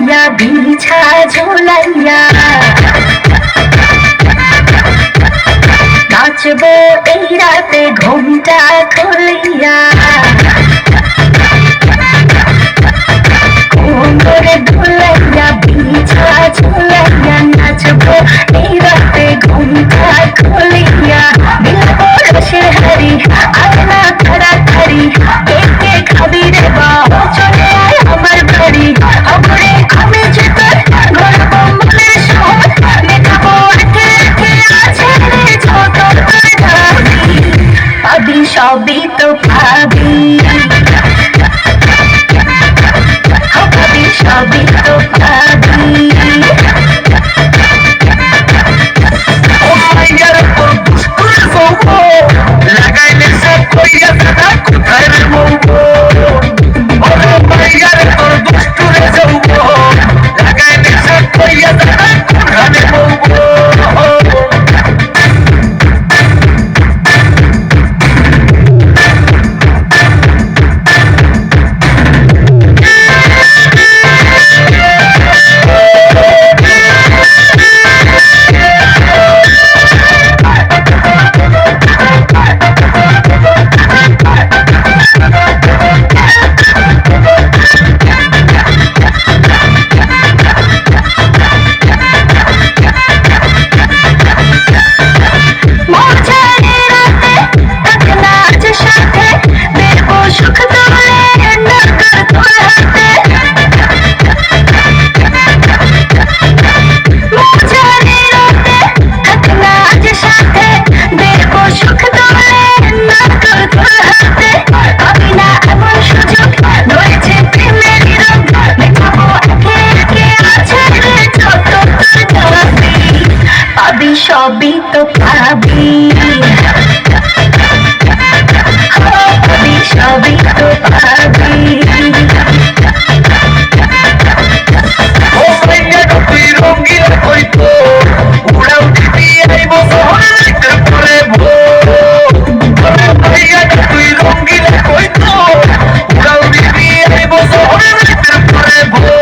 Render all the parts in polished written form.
ঝুলাইয়া বিছা ঝুলাইয়া নাচবো এই রাতে ঘুমটা খুলিয়া কোমরে ধুলাইয়া বিছা ঝুলাইয়া নাচবো এই রাতে ঘুমটা খুলিয়া দিলবো রসের হাড়ি আয়না তাড়াতাড়ি কে কে খাবি রে বাবা চলে আয় আমার বাড়ি খবরে আমি যে তোর গড়বো মনের শোন দেখাবো একে একে আছে রে যত তোর দাবি পাবি সবই তো পাবি পাবি সবই তো পাবি লাগাইলে সব কইয়া দাদা কোথায় রে বলবো ওরে মাইয়ার তোর দুষ্টুরে যাবো লাগাইলে সব কইয়া দাদা কোথায় বলবো সবই তো পাবি পাবি সবই তো পাবি ও মাইয়া তুই রঙিন হইতো উড়াও দিবি আইব শহরে করে ভো ওরে মাইয়া তুই রঙিন হইতো উড়াও দিবি আইব শহরে করে ভো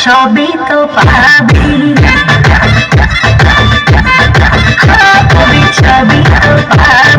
সবই তো পাবি পাবি সবই তো পাবি